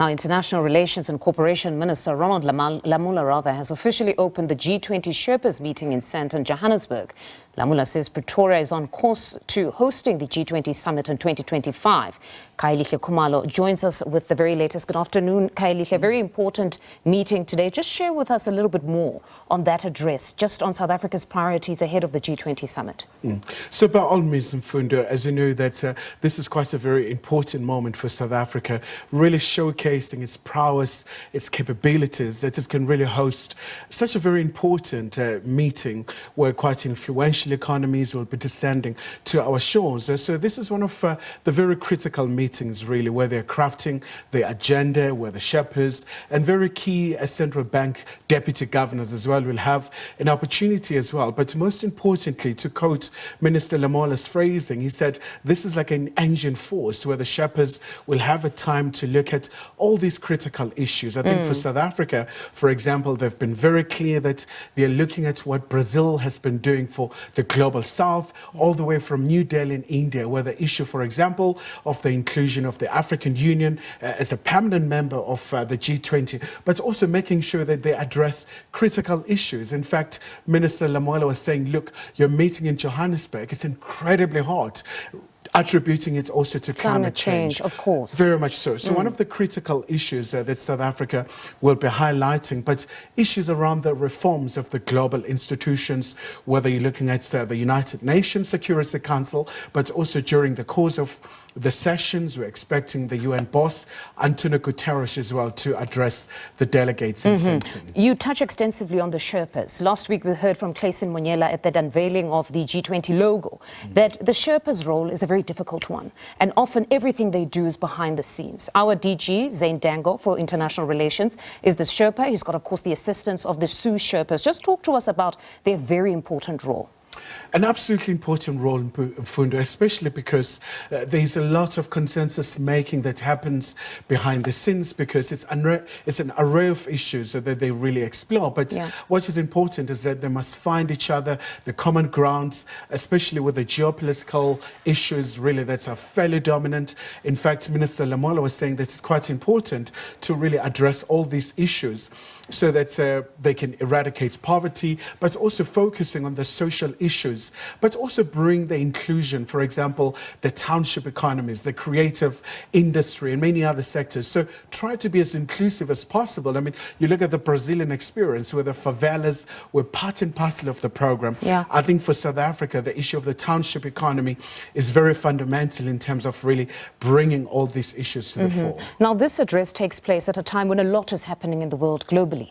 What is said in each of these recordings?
Now, International Relations and Cooperation Minister Ronald Lamola has officially opened the G20 Sherpas Meeting in Sandton, Johannesburg. Lamola says Pretoria is on course to hosting the G20 Summit in 2025. Khayelihle Khumalo joins us with the very latest. Good afternoon, Khayelihle. A very important meeting today. Just share with us a little bit more on that address, just on South Africa's priorities ahead of the G20 Summit. So by all means, Mfundo, as you know, that this is quite a very important moment for South Africa, really showcasing its prowess, its capabilities, that it can really host such a very important meeting where quite influential economies will be descending to our shores. So this is one of the very critical meetings, really, where they're crafting the agenda, where the Sherpas and very key central bank deputy governors as well will have an opportunity as well. But most importantly, to quote Minister Lamola's phrasing, he said, this is like an engine force where the Sherpas will have a time to look at all these critical issues. I think for South Africa, for example, they've been very clear that they're looking at what Brazil has been doing for the global south, all the way from New Delhi in India, where the issue, for example, of the inclusion of the African Union as a permanent member of the G20, but also making sure that they address critical issues. In fact, Minister Lamola was saying, look, your meeting in Johannesburg is incredibly hot, attributing it also to climate change. Of course. Very much so. So one of the critical issues that South Africa will be highlighting, but issues around the reforms of the global institutions, whether you're looking at the United Nations Security Council, but also during the course of the sessions, we're expecting the UN boss, Antonio Guterres, as well, to address the delegates in Sandton. You touch extensively on the Sherpas. Last week, we heard from Clayson Monyela at the unveiling of the G20 logo that the Sherpas' role is a very difficult one. And often everything they do is behind the scenes. Our DG, Zane Dango, for International Relations, is the Sherpa. He's got, of course, the assistance of the Sue Sherpas. Just talk to us about their very important role. An absolutely important role in Mfundo, especially because there's a lot of consensus making that happens behind the scenes, because it's an array of issues that they really explore. But what is important is that they must find each other, the common grounds, especially with the geopolitical issues really that are fairly dominant. In fact, Minister Lamola was saying that it's quite important to really address all these issues so that they can eradicate poverty, but also focusing on the social issues, but also bring the inclusion, for example, the township economies, the creative industry and many other sectors. So try to be as inclusive as possible. I mean, you look at the Brazilian experience where the favelas were part and parcel of the program. I think for South Africa, the issue of the township economy is very fundamental in terms of really bringing all these issues to the fore. Now, this address takes place at a time when a lot is happening in the world globally.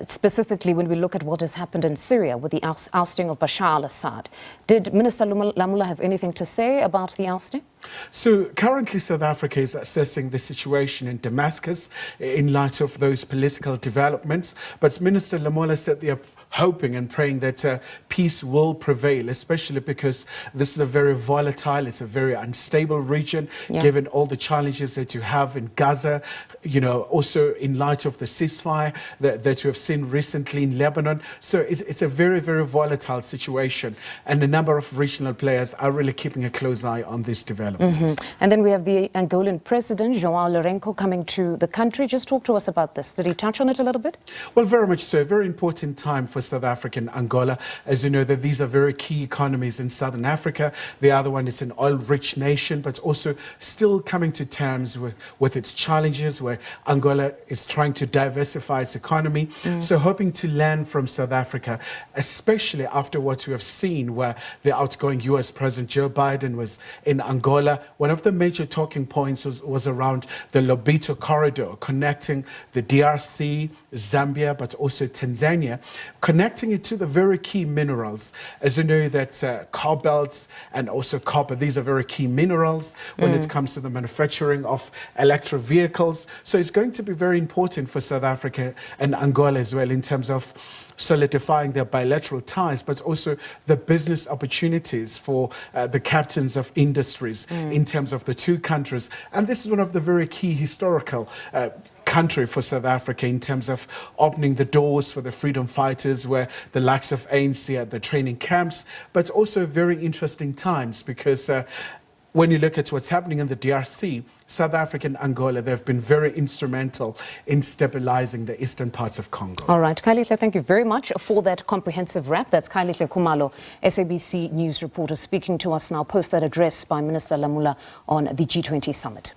Specifically, when we look at what has happened in Syria with the ousting of Bashar al-Assad. Did Minister Lamola have anything to say about the ousting? So currently South Africa is assessing the situation in Damascus in light of those political developments. But Minister Lamola said they are hoping and praying that peace will prevail, especially because this is a very volatile, it's a very unstable region, given all the challenges that you have in Gaza, you know, also in light of the ceasefire that you have seen recently in Lebanon. So it's a very, very volatile situation. And a number of regional players are really keeping a close eye on these developments. And then we have the Angolan president, João Lourenço, coming to the country. Just talk to us about this. Did he touch on it a little bit? Well, very much so. Very important time for South Africa and Angola. As you know, that these are very key economies in Southern Africa. The other one is an oil-rich nation, but also still coming to terms with its challenges, where Angola is trying to diversify its economy. So hoping to learn from South Africa, especially after what we have seen, where the outgoing US President Joe Biden was in Angola. One of the major talking points was around the Lobito corridor, connecting the DRC, Zambia, but also Tanzania, connecting it to the very key minerals. As you know, that's cobalt and also copper. These are very key minerals when it comes to the manufacturing of electric vehicles. So it's going to be very important for South Africa and Angola as well in terms of solidifying their bilateral ties, but also the business opportunities for the captains of industries in terms of the two countries. And this is one of the very key historical country for South Africa in terms of opening the doors for the freedom fighters, where the likes of ANC at the training camps, but also very interesting times because when you look at what's happening in the DRC, South Africa and Angola, they've been very instrumental in stabilizing the eastern parts of Congo. All right, Khayelihle, thank you very much for that comprehensive wrap. That's Khayelihle Khumalo, SABC news reporter, speaking to us now post that address by Minister Lamola on the G20 summit.